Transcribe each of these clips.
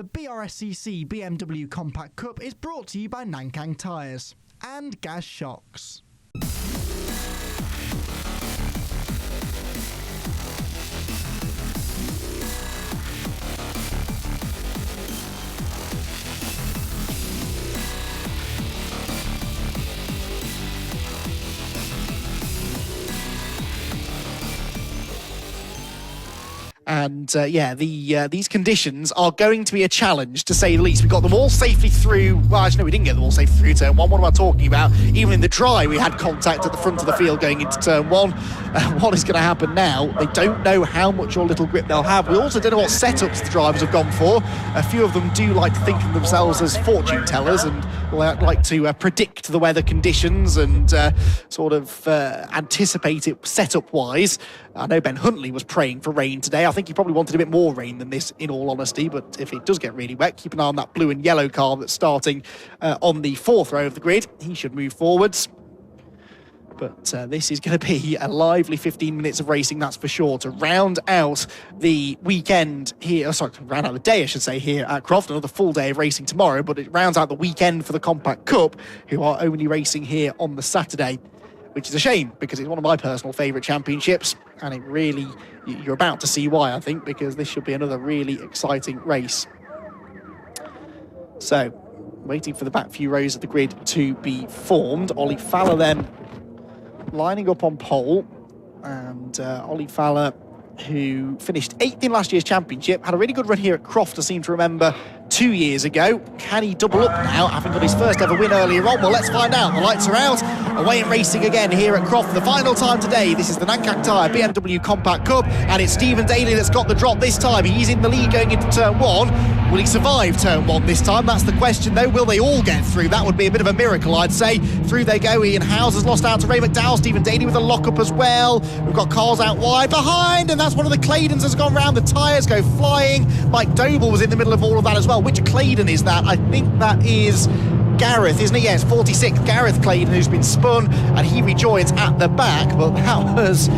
The BRSCC BMW Compact Cup is brought to you by Nankang Tyres and Gas Shocks. And these conditions are going to be a challenge, to say the least. We got them all safely through. Well, actually, no, we didn't get them all safely through turn one. What am I talking about? Even in the dry, we had contact at the front of the field going into turn one. What is going to happen now? They don't know how much or little grip they'll have. We also don't know what setups the drivers have gone for. A few of them do like to think of themselves as fortune tellers and like to predict the weather conditions and anticipate it setup-wise. I know Ben Huntley was praying for rain today. I think he probably wanted a bit more rain than this, in all honesty, but if it does get really wet, keep an eye on that blue and yellow car that's starting on the fourth row of the grid. He should move forwards. But this is going to be a lively 15 minutes of racing, that's for sure, to round out the weekend here, round out the day, I should say, here at Croft. Another full day of racing tomorrow, but it rounds out the weekend for the Compact Cup, who are only racing here on the Saturday, which is a shame because it's one of my personal favourite championships, and it really, you're about to see why, I think, because this should be another really exciting race. So, waiting for the back few rows of the grid to be formed. Ollie Fowler then lining up on pole, and Ollie Fowler, who finished 8th in last year's championship, had a really good run here at Croft, I seem to remember, 2 years ago. Can he double up now, having got his first ever win earlier on? Well, let's find out. The lights are out. Away and racing again here at Croft. The final time today. This is the Nankang Tyre BMW Compact Cup, and it's Stephen Daly that's got the drop this time. He's in the lead going into turn one. Will he survive turn one this time? That's the question, though. Will they all get through? That would be a bit of a miracle, I'd say. Through they go. Ian Howes has lost out to Ray McDowell. Stephen Daly with a lock-up as well. We've got cars out wide behind, and that's one of the Claydens has gone round. The tyres go flying. Mike Doble was in the middle of all of that as well. Which Claydon is that? I think that is Gareth, isn't it? Yes, 46th. Gareth Claydon, who's been spun, and he rejoins at the back. But that was...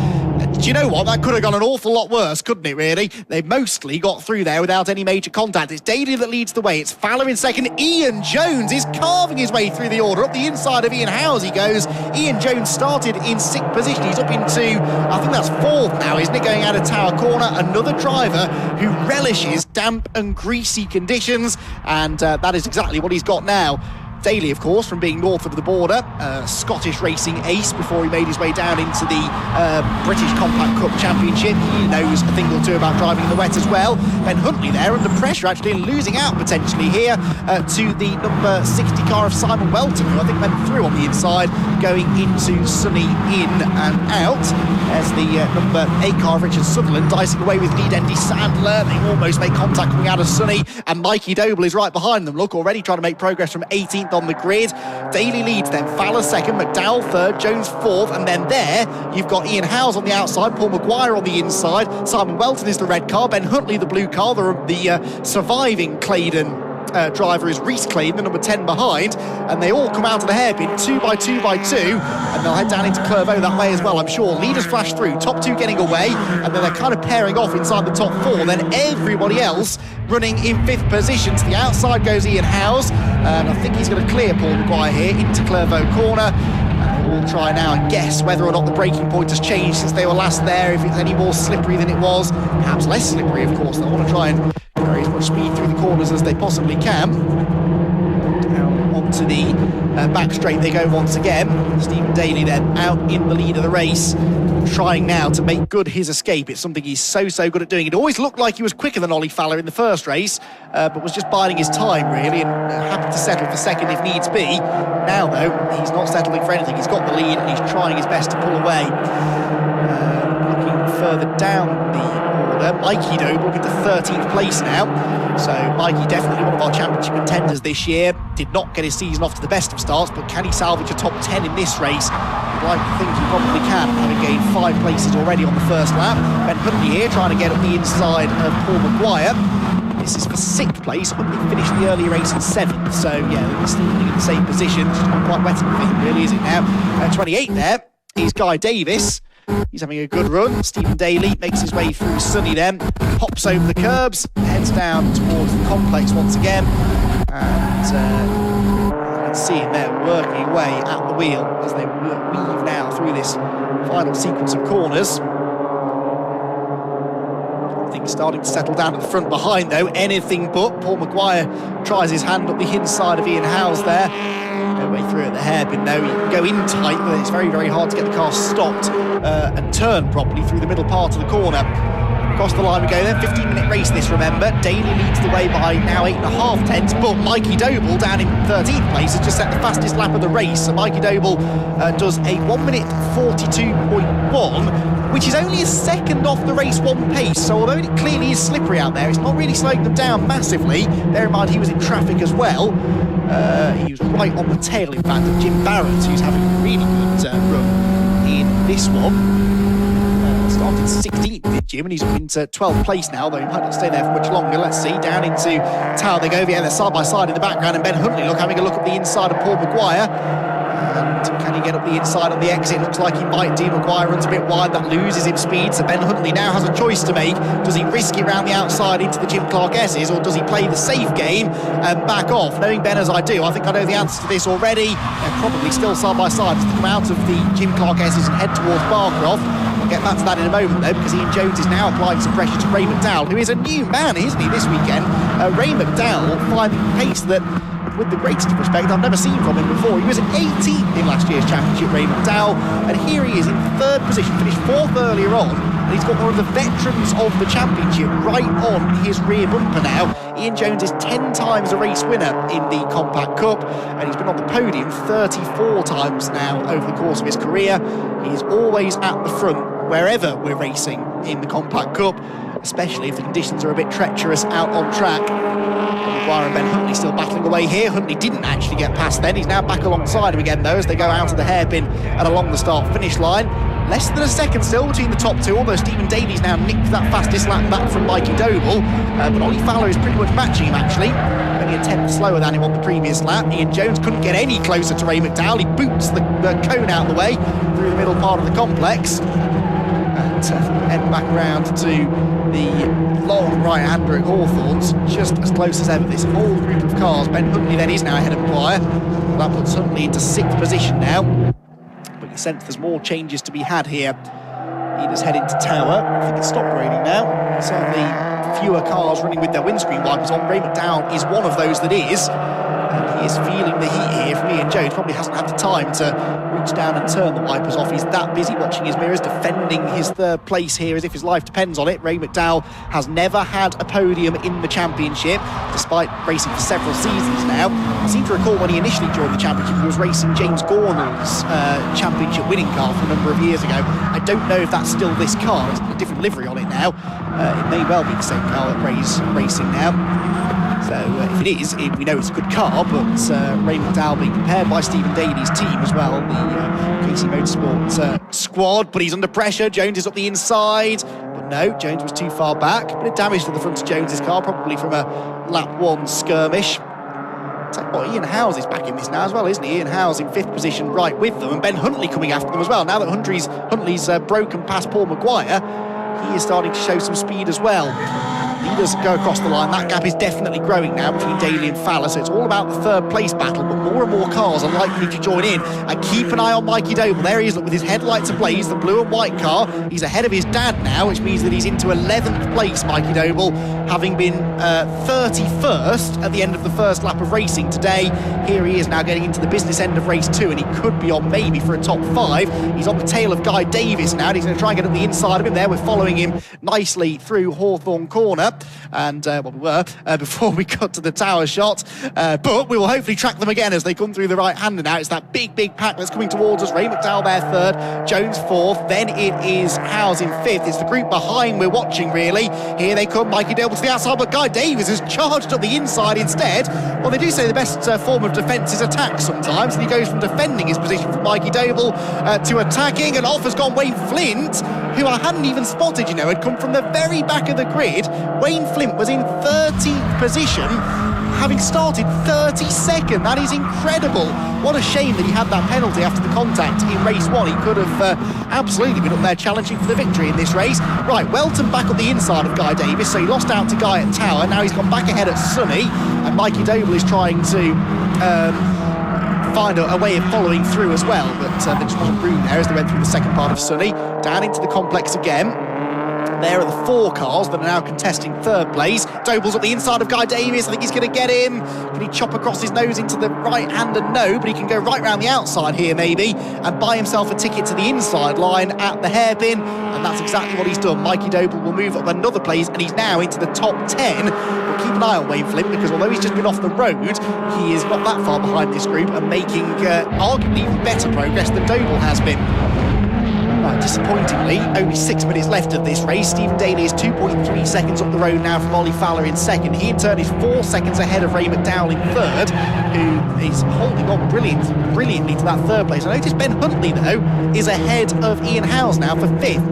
Do you know what? That could have gone an awful lot worse, couldn't it, really? They mostly got through there without any major contact. It's Daly that leads the way. It's Fowler in second. Ian Jones is carving his way through the order. Up the inside of Ian Howes he goes. Ian Jones started in 6th position. He's up into, I think that's 4th now, isn't it? Going out of Tower Corner. Another driver who relishes damp and greasy conditions, and that is exactly what he's got now. Daly, of course, from being north of the border, Scottish racing ace before he made his way down into the British Compact Cup Championship. He knows a thing or two about driving in the wet as well. Ben Huntley there under pressure, actually losing out potentially here to the number 60 car of Simon Welton, who I think went through on the inside, going into Sunny in and out. There's the number 8 car of Richard Sutherland, dicing away with lead Andy Sandler. They almost make contact coming out of Sunny, and Mikey Doble is right behind them. Look, already trying to make progress from 18th on the grid. Daly leads then, Fowler second, McDowell third, Jones fourth, and then there you've got Ian Howes on the outside, Paul Maguire on the inside, Simon Welton is the red car, Ben Huntley the blue car, the surviving Claydon driver is Reese Claydon, the number 10 behind, and they all come out of the hairpin 2 by 2 by 2, and they'll head down into Clairvaux that way as well, I'm sure. Leaders flash through, top 2 getting away, and then they're kind of pairing off inside the top 4, then everybody else running in 5th position. To the outside goes Ian Howes, and I think he's going to clear Paul Maguire here into Clairvaux corner. We'll try now and guess whether or not the braking point has changed since they were last there, if it's any more slippery than it was. Perhaps less slippery, of course. They'll want to try and carry as much speed through the corners as they possibly can. Now onto the back straight they go once again. Stephen Daly then out in the lead of the race, trying now to make good his escape. It's something he's so good at doing. It always looked like he was quicker than Ollie Fowler in the first race, but was just biding his time really, and happy to settle for second if needs be. Now though, he's not settling for anything. He's got the lead and he's trying his best to pull away. Looking further down the order, Mikey Doble into 13th place now. So Mikey definitely one of our championship contenders this year. Did not get his season off to the best of starts, but can he salvage a top 10 in this race? I'd like to think he probably can, having gained 5 places already on the first lap. Ben Huntley here trying to get up the inside of Paul Maguire. This is for 6th place. Huntley finished the earlier race in 7th, so yeah, they're still in the same position. It's not quite wet enough for him really, is it now? 28th there is Guy Davis. He's having a good run. Stephen Daly makes his way through Sunny then, hops over the curbs, heads down towards the complex once again, and you can see him there working away at the wheel as they weave now through this final sequence of corners. Things starting to settle down at the front behind though, anything but. Paul Maguire tries his hand up the inside of Ian Howes there. No way through at the hairpin though. You can go in tight, but it's very, very hard to get the car stopped and turn properly through the middle part of the corner. Across the line we go then, 15-minute race this, remember. Daly leads the way by now 8.5 tenths, but Mikey Doble down in 13th place has just set the fastest lap of the race. So Mikey Doble does a 1 minute 42.1, which is only a second off the race one pace. So although it clearly is slippery out there, it's not really slowing them down massively. Bear in mind he was in traffic as well. He was right on the tail, in fact, of Jim Barrett, who's having a really good run in this one. Started 16th with Jim, and he's up into 12th place now, though he might not stay there for much longer. Let's see, down into Tower they go. Yeah, they're side by side in the background, and Ben Huntley having a look at the inside of Paul Maguire. And can he get up the inside on the exit? Looks like he might do. Maguire runs a bit wide, that loses him speed, so Ben Huntley now has a choice to make. Does he risk it round the outside into the Jim Clark S's, or does he play the safe game and back off? Knowing Ben as I do, I think I know the answer to this already. They're probably still side by side as they come out of the Jim Clark S's and head towards Barcroft. We'll get back to that in a moment though, because Ian Jones is now applying some pressure to Ray McDowell, who is a new man, isn't he, this weekend? Ray McDowell finding pace that, with the greatest of respect, I've never seen from him before. He was at 18th in last year's championship, Ray McDowell, and here he is in third position, finished fourth earlier on, and he's got one of the veterans of the championship right on his rear bumper now. Ian Jones is 10 times a race winner in the Compact Cup, and he's been on the podium 34 times now over the course of his career. He's always at the front wherever we're racing in the Compact Cup, especially if the conditions are a bit treacherous out on track. Maguire and Ben Huntley still battling away here. Huntley didn't actually get past then. He's now back alongside him again though as they go out of the hairpin and along the start-finish line. Less than a second still between the top two, although Stephen Daly's now nicked that fastest lap back from Mikey Doble. But Ollie Fowler is pretty much matching him actually. Only a tenth slower than him on the previous lap. Ian Jones couldn't get any closer to Ray McDowell. He boots the cone out of the way through the middle part of the complex. And head back round to the long right-hander at Hawthorns, just as close as ever. This whole group of cars. Ben Huntley then is now ahead of Maguire. That puts Huntley into 6th position now. But you sense there's more changes to be had here. Leaders head into Tower. I think it's stopped raining now. Certainly fewer cars running with their windscreen wipers on. Ray McDowell is one of those that is. And he is feeling the heat here from Ian Jones. Probably hasn't had the time to reach down and turn the wipers off. He's that busy watching his mirrors, defending his third place here as if his life depends on it. Ray McDowell has never had a podium in the championship, despite racing for several seasons now. I seem to recall when he initially joined the championship, he was racing James Gornall's championship winning car from a number of years ago. I don't know if that's still this car. It's got a different livery on it now. It may well be the same car that Ray's racing now. So if it is, we know it's a good car, but Ray McDowell being prepared by Stephen Daly's team as well, the KC Motorsport squad, but he's under pressure. Jones is up the inside, but no, Jones was too far back. Bit of damage to the front of Jones's car, probably from a lap 1 skirmish. Ian Howes is back in this now as well, isn't he? Ian Howes in 5th position right with them, and Ben Huntley coming after them as well. Now that Huntley's broken past Paul Maguire, he is starting to show some speed as well. Leaders go across the line. That gap is definitely growing now between Daly and Fowler, so it's all about the third place battle, but more and more cars are likely to join in. And keep an eye on Mikey Doble. There he is, look, with his headlights ablaze, the blue and white car. He's ahead of his dad now, which means that he's into 11th place, Mikey Doble, having been 31st at the end of the first lap of racing today. Here he is now getting into the business end of race 2, and he could be on maybe for a top 5. He's on the tail of Guy Davis now, and he's going to try and get up the inside of him there. We're following him nicely through Hawthorn Corner. And we were before we got to the Tower shot, but we will hopefully track them again as they come through the right-hander now. It's that big pack that's coming towards us. Ray McDowell there 3rd, Jones 4th, then it is Howes in 5th. It's the group behind we're watching, really. Here they come, Mikey Doble to the outside, but Guy Davis has charged up the inside instead. Well, they do say the best form of defence is attack sometimes, and he goes from defending his position from Mikey Doble to attacking, and off has gone Wayne Flint, who I hadn't even spotted, had come from the very back of the grid. Wayne Flint was in 13th position. having started 32nd. That is incredible. What a shame that he had that penalty after the contact in race 1. He could have absolutely been up there challenging for the victory in this race. Right, Welton back on the inside of Guy Davis, so he lost out to Guy at Tower. Now he's gone back ahead at Sunny, and Mikey Doble is trying to find a way of following through as well, but there just wasn't room there as they went through the second part of Sunny. Down into the complex again. There are the 4 cars that are now contesting third place. Doble's at the inside of Guy Davis. I think he's going to get him. Can he chop across his nose into the right-hander? No, but he can go right round the outside here maybe and buy himself a ticket to the inside line at the hairpin, and that's exactly what he's done. Mikey Doble will move up another place, and he's now into the top 10. We'll keep an eye on Wayne Flint, because although he's just been off the road, he is not that far behind this group and making arguably even better progress than Doble has been. Right, disappointingly, only 6 minutes left of this race. Stephen Daly is 2.3 seconds up the road now from Ollie Fowler in second. He in turn is 4 seconds ahead of Ray McDowell in third, who is holding on brilliantly to that third place. I noticed Ben Huntley, though, is ahead of Ian Howes now for fifth.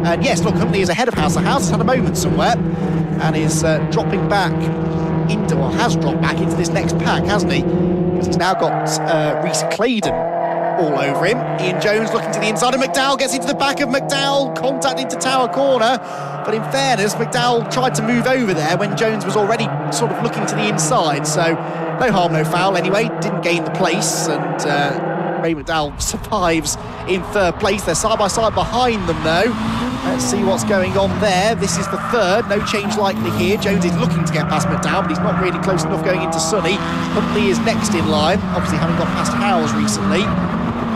And yes, look, Huntley is ahead of Howes. So Howes has had a moment somewhere and is dropping back into, or has dropped back into this next pack, hasn't he? Because he's now got Reece Claydon all over him. Ian Jones looking to the inside of McDowell, gets into the back of McDowell, contact into Tower Corner, but in fairness, McDowell tried to move over there when Jones was already sort of looking to the inside, so no harm, no foul anyway. Didn't gain the place, and Ray McDowell survives in third place. They're side by side behind them though. Let's see what's going on there. This is the third, no change likely here. Jones is looking to get past McDowell, but he's not really close enough going into Sunny. Huntley is next in line, obviously having gone past Howes recently.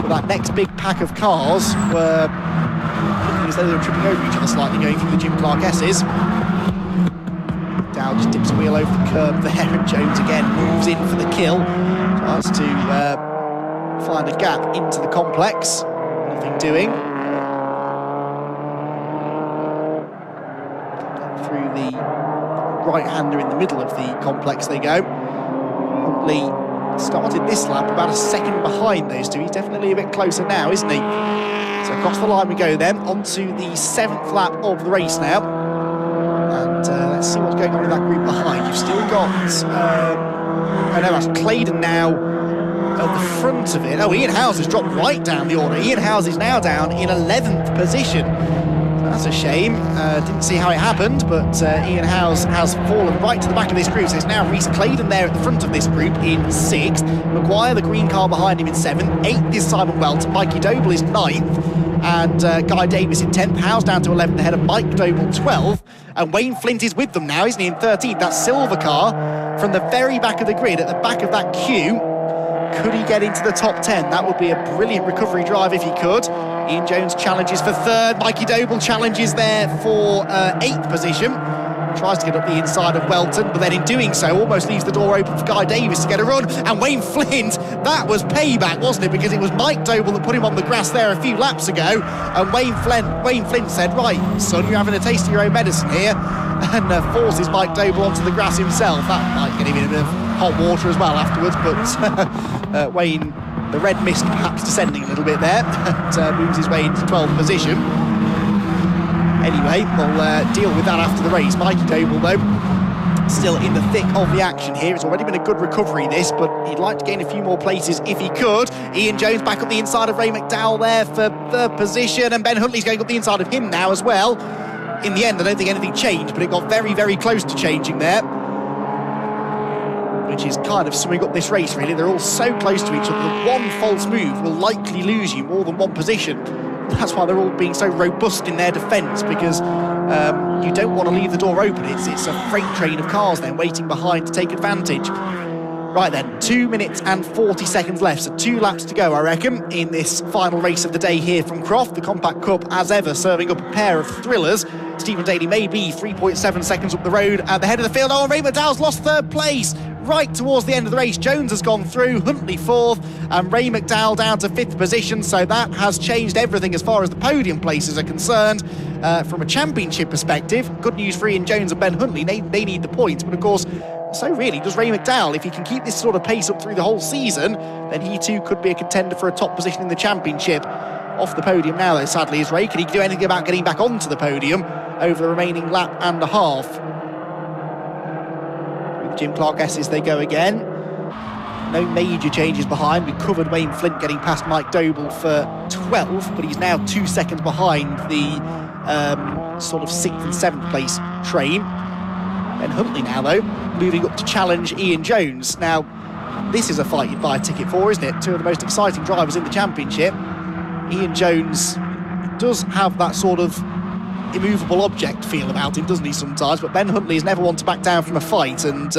But that next big pack of cars were looking as though they were tripping over each other slightly going through the Jim Clark S's. Dow just dips a wheel over the curb there, and Jones again moves in for the kill. Tries to find a gap into the complex. Nothing doing. Through the right-hander in the middle of the complex they go. Huntley started this lap about a second behind those two. He's definitely a bit closer now, isn't he? So across the line we go then, onto the 7th lap of the race now. And let's see what's going on in that group behind. You've still got, I know that's Claydon now at the front of it. Oh, Ian Howes has dropped right down the order. Ian Howes is now down in 11th position. That's a shame. Didn't see how it happened, but Ian Howes has fallen right to the back of this group. So it's now Reece Claydon there at the front of this group in 6th. Maguire, the green car behind him, in 7th. 8th is Simon Welton. Mikey Doble is 9th. And Guy Davis in 10th. Howes down to 11th ahead of Mike Doble, 12th. And Wayne Flint is with them now, isn't he, in 13th. That silver car from the very back of the grid, at the back of that queue. Could he get into the top 10? That would be a brilliant recovery drive if he could. Ian Jones challenges for 3rd. Mikey Doble challenges there for 8th position. Tries to get up the inside of Welton, but then in doing so almost leaves the door open for Guy Davis to get a run. And Wayne Flint, that was payback, wasn't it? Because it was Mike Doble that put him on the grass there a few laps ago. And Wayne Flint said, right, son, you're having a taste of your own medicine here. And forces Mike Doble onto the grass himself. That might get him in a bit of hot water as well afterwards, but Wayne, the red mist perhaps descending a little bit there, and moves his way into 12th position. Anyway, we'll deal with that after the race. Mikey Doble, though, still in the thick of the action here. It's already been a good recovery, this, but he'd like to gain a few more places if he could. Ian Jones back up the inside of Ray McDowell there for 3rd position, and Ben Huntley's going up the inside of him now as well. In the end, I don't think anything changed, but it got very, very close to changing there, which is kind of summing up this race, really. They're all so close to each other that one false move will likely lose you more than one position. That's why they're all being so robust in their defence, because you don't want to leave the door open. It's a freight train of cars then waiting behind to take advantage. Right then, 2 minutes and 40 seconds left, so 2 laps to go, I reckon, in this final race of the day here from Croft. The Compact Cup, as ever, serving up a pair of thrillers. Stephen Daly may be 3.7 seconds up the road at the head of the field. Oh, Ray McDowell's lost 3rd place. Right towards the end of the race, Jones has gone through, Huntley 4th, and Ray McDowell down to 5th position, so that has changed everything as far as the podium places are concerned. From a championship perspective, good news for Ian Jones and Ben Huntley, they need the points, but of course, so really does Ray McDowell. If he can keep this sort of pace up through the whole season, then he too could be a contender for a top position in the championship. Off the podium now, though, sadly, is Ray. Can he do anything about getting back onto the podium over the remaining lap and a half? Jim Clark S's they go again. No major changes behind. We covered Wayne Flint getting past Mike Doble for 12th, but he's now 2 seconds behind the sort of 6th and 7th place train. Ben Huntley now, though, moving up to challenge Ian Jones. Now, this is a fight you'd buy a ticket for, isn't it? Two of the most exciting drivers in the championship. Ian Jones does have that sort of immovable object feel about him, doesn't he, sometimes? But Ben Huntley is never one to back down from a fight, and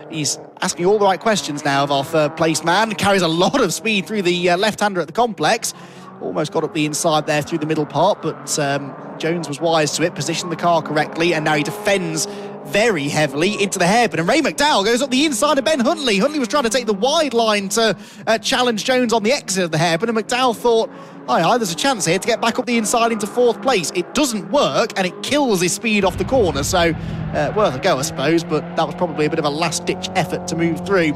he's asking all the right questions now of our third place man. Carries a lot of speed through the left-hander at the complex. Almost got up the inside there through the middle part, but Jones was wise to it, positioned the car correctly, and now he defends very heavily into the hairpin. And Ray McDowell goes up the inside of Ben Huntley. Huntley was trying to take the wide line to challenge Jones on the exit of the hairpin, and McDowell thought, aye, there's a chance here to get back up the inside into 4th place. It doesn't work, and it kills his speed off the corner, so worth a go, I suppose, but that was probably a bit of a last-ditch effort to move through.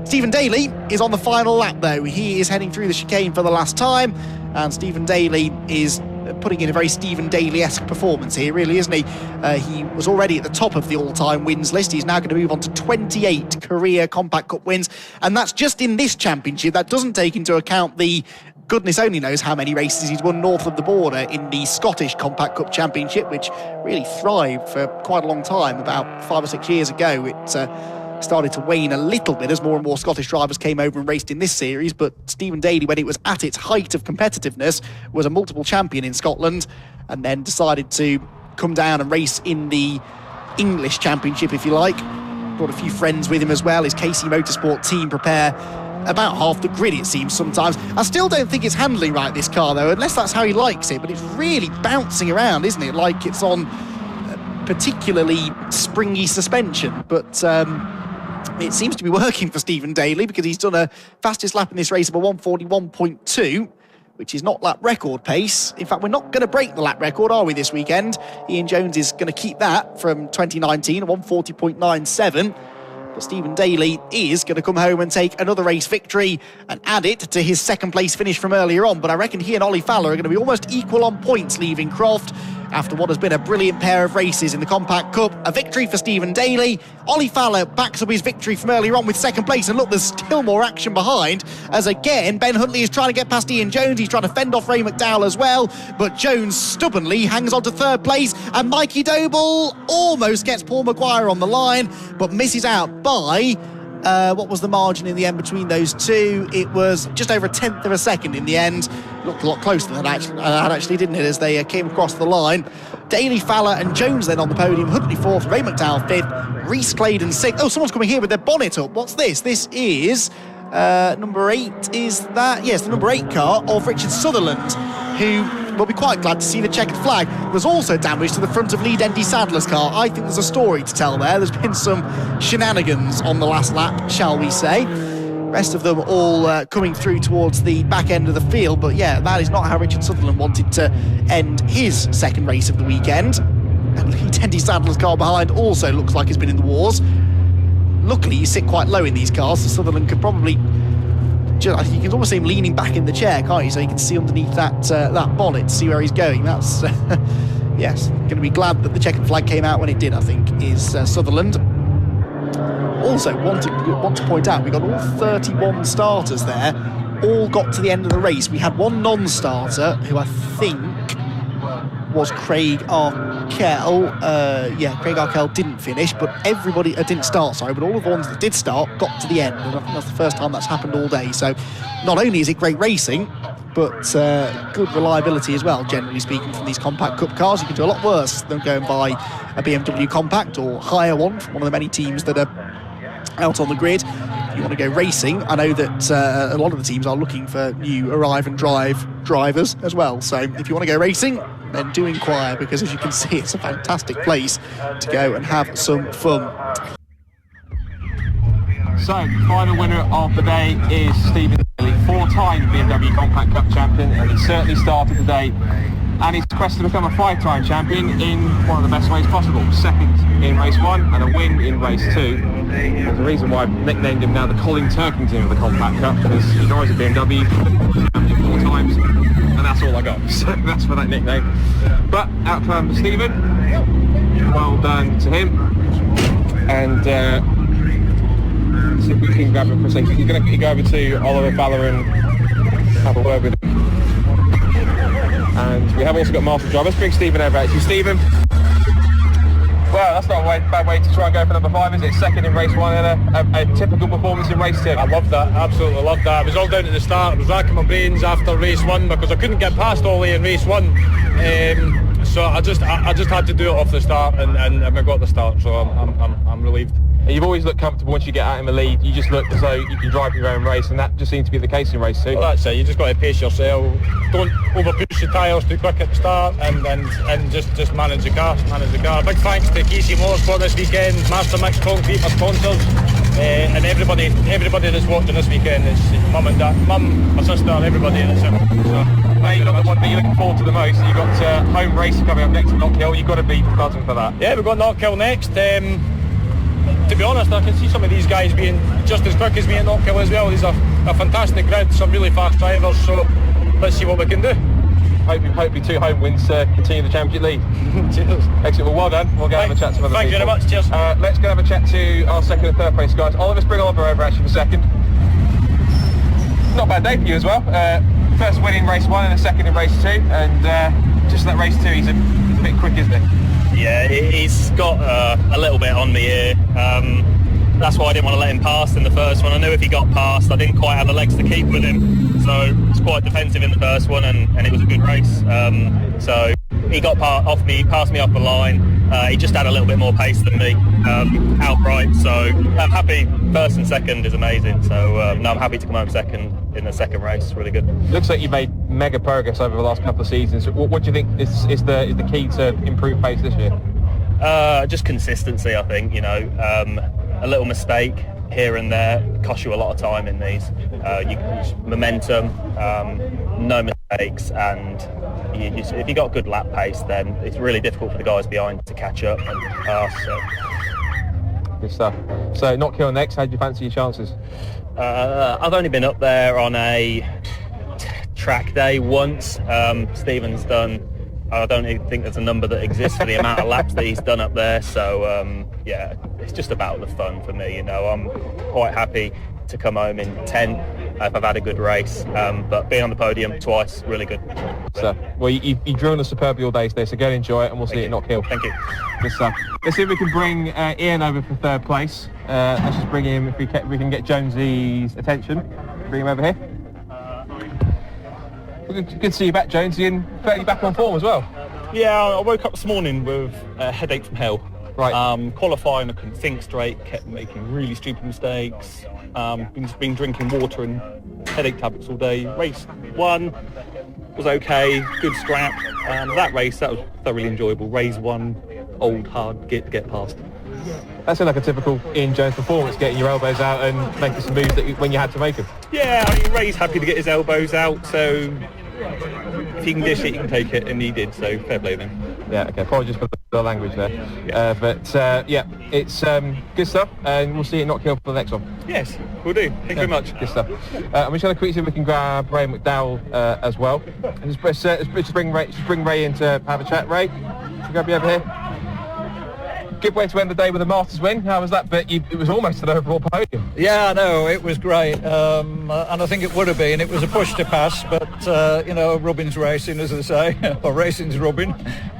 Stephen Daly is on the final lap, though. He is heading through the chicane for the last time, and Stephen Daly is putting in a very Stephen Daly-esque performance here, really, isn't he? He was already at the top of the all-time wins list. He's now going to move on to 28 career Compact Cup wins, and that's just in this championship. That doesn't take into account the goodness only knows how many races he's won north of the border in the Scottish Compact Cup Championship, which really thrived for quite a long time. About 5 or 6 years ago, it started to wane a little bit as more and more Scottish drivers came over and raced in this series, but Stephen Daly, when it was at its height of competitiveness, was a multiple champion in Scotland, and then decided to come down and race in the English Championship, if you like. Brought a few friends with him as well. His KC Motorsport team prepare about half the grid, it seems, sometimes. I still don't think it's handling right, this car, though, unless that's how he likes it, but it's really bouncing around, isn't it? Like it's on particularly springy suspension, but it seems to be working for Stephen Daly, because he's done a fastest lap in this race of a 1:41.2, which is not lap record pace. In fact, we're not going to break the lap record, are we, this weekend? Ian Jones is going to keep that from 2019, 1:40.97. But Stephen Daly is going to come home and take another race victory and add it to his 2nd place finish from earlier on. But I reckon he and Ollie Fowler are going to be almost equal on points leaving Croft after what has been a brilliant pair of races in the Compact Cup. A victory for Stephen Daly. Ollie Fowler backs up his victory from earlier on with 2nd place, and look, there's still more action behind, as again Ben Huntley is trying to get past Ian Jones. He's trying to fend off Ray McDowell as well, but Jones stubbornly hangs on to 3rd place, and Mikey Doble almost gets Paul Maguire on the line, but misses out by what was the margin in the end between those two? It was just over 1/10 of a second in the end. Looked a lot closer than that actually, didn't it, as they came across the line. Daly, Fowler and Jones then on the podium. Huntley 4th, Ray McDowell 5th, Reese Claydon 6th. Oh, someone's coming here with their bonnet up. What's this? This is number 8, is that? Yes, the number 8 car of Richard Sutherland, who will be quite glad to see the checkered flag. There's also damage to the front of Lee Dendy Sadler's car. I think there's a story to tell there. There's been some shenanigans on the last lap, shall we say. Rest of them all coming through towards the back end of the field, but yeah, that is not how Richard Sutherland wanted to end his 2nd race of the weekend. And Lee Dendy Sadler's car behind also looks like it's been in the wars. Luckily, you sit quite low in these cars, so Sutherland could probably... You can almost see him leaning back in the chair, can't you? So you can see underneath that bonnet to see where he's going. That's, yes, going to be glad that the checkered flag came out when it did, I think, is Sutherland. Also, want to point out, we got all 31 starters there, all got to the end of the race. We had one non-starter, who I think was Craig Arkell. Craig Arkell didn't finish, but everybody didn't start, sorry, but all of the ones that did start got to the end, and I think that's the first time that's happened all day. So not only is it great racing, but good reliability as well, generally speaking, from these Compact Cup cars. You can do a lot worse than going by a BMW Compact or hire one from one of the many teams that are out on the grid. If you want to go racing, I know that a lot of the teams are looking for new arrive and drive drivers as well. So if you want to go racing, then do inquire, because as you can see, it's a fantastic place to go and have some fun. So, final winner of the day is Stephen Daly, 4-time BMW Compact Cup champion, and he certainly started the day and his quest to become a 5-time champion in one of the best ways possible. 2nd in race 1 and a win in race 2. There's a reason why I've nicknamed him now the Colin Turkington of the Compact Cup, because he drives a BMW, champion 4 times, and that's all I got. So that's for that nickname. But outcome Stephen, well done to him, and see if we can grab him for a second. We're going to go over to Oliver Fowler and have a word with him. And we have also got Master Driver. Let's bring Stephen over actually. Stephen, well, that's not a bad way to try and go for number 5, is it? Second in race 1 and a typical performance in race 2. I loved that, absolutely loved that. It was all down at the start. I was racking my brains after race 1 because I couldn't get past Ollie in race 1. So I just had to do it off the start, and I got the start. So I'm relieved. And you've always looked comfortable once you get out in the lead. You just look as though you can drive your own race, and that just seems to be the case in race 2. Well, that's it. You just got to pace yourself. Don't overpush the tyres too quick at the start, and just manage the car. Big thanks to Casey Motorsport this weekend, Master Mix Concrete, my sponsors, and everybody that's watching this weekend. It's mum and dad, mum, my sister, and everybody. That's it. So, mate, you've got the one that you're looking forward to the most. You've got home racing coming up next at Knockhill. You've got to be buzzing for that. Yeah, we've got Knockhill next. To be honest, I can see some of these guys being just as quick as me at Knockhill as well. These are a fantastic grid, some really fast drivers, so let's see what we can do. Hopefully 2 home wins continue the championship lead. Cheers. Excellent, well done. We'll go have a chat to some other Thank people. you very much, cheers. Let's go have a chat to our second and third place guys. Let's bring Oliver over actually for second. Not a bad day for you as well. First win in race 1 and a second in race 2, and just that race 2 he's a bit quick, isn't he? Yeah, he's got a little bit on me here. That's why I didn't want to let him pass in the first one. I knew if he got past, I didn't quite have the legs to keep with him. So it's quite defensive in the first one, and it was a good race. So he got off me, passed me off the line. He just had a little bit more pace than me outright. So I'm happy. First and second is amazing. So no, I'm happy to come home second in the second race. Really good. Looks like you've made mega progress over the last couple of seasons. What do you think is the key to improve pace this year? Just consistency, I think. A little mistake here and there costs you a lot of time in these. Momentum, no mistakes, and if you got good lap pace, then it's really difficult for the guys behind to catch up and pass. So. Good stuff. So Knockhill next. How do you fancy your chances? I've only been up there on a track day once. Stephen's done. I don't even think there's a number that exists for the amount of laps that he's done up there. So yeah, it's just about the fun for me. I'm quite happy to come home in 10th if I've had a good race. But being on the podium twice, really good. So, well, you've driven us superbly all day today, so go and enjoy it, and we'll see you at Knockhill. Thank you. Good stuff. Let's see if we can bring Ian over for third place. Let's just bring him, if we can get Jonesy's attention. Bring him over here. Good to see you back, Jonesy, and fairly back on form as well. Yeah, I woke up this morning with a headache from hell. Right. Qualifying, I couldn't think straight, kept making really stupid mistakes. Been drinking water and headache tablets all day. Race 1 was okay, good scrap. That race, that was thoroughly enjoyable. Race 1, old, hard, get past. That sounds like a typical Ian Jones performance, getting your elbows out and making some moves when you had to make them. Yeah, I mean, Ray's happy to get his elbows out, so if he can dish it, he can take it, and he did, so fair play then. Yeah, okay, apologies for the language there. Yeah, it's good stuff, and we'll see you at Knockhill for the next one. Yes, we'll do. Thank you very much. Good stuff. I'm just going to quickly see if we can grab Ray McDowell as well. And just bring Ray in to have a chat. Ray, grab you over here. Good way to end the day with a Masters win. How was that? But it was almost an overall podium. Yeah, I know, it was great, and I think it would have been. It was a push to pass, but rubbing's racing, as they say, or racing's rubbing,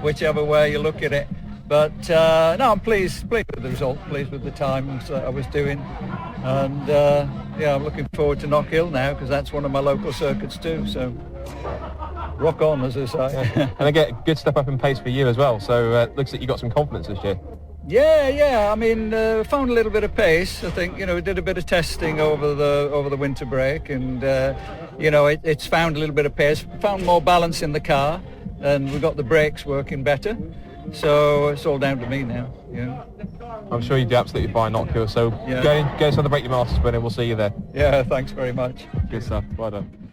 whichever way you look at it. But no, I'm pleased with the result, pleased with the times that I was doing, and yeah, I'm looking forward to Knockhill now because that's one of my local circuits too. So rock on, as I say. Yeah. And I get good step up in pace for you as well. So looks like you got some confidence this year. Yeah. I mean, found a little bit of pace. I think we did a bit of testing over the winter break, and it's found a little bit of pace. Found more balance in the car, and we got the brakes working better. So it's all down to me now. Yeah. I'm sure you do absolutely fine, Knockhill. So yeah. Go celebrate your Masters win, and we'll see you there. Yeah, thanks very much. Good stuff. Well done.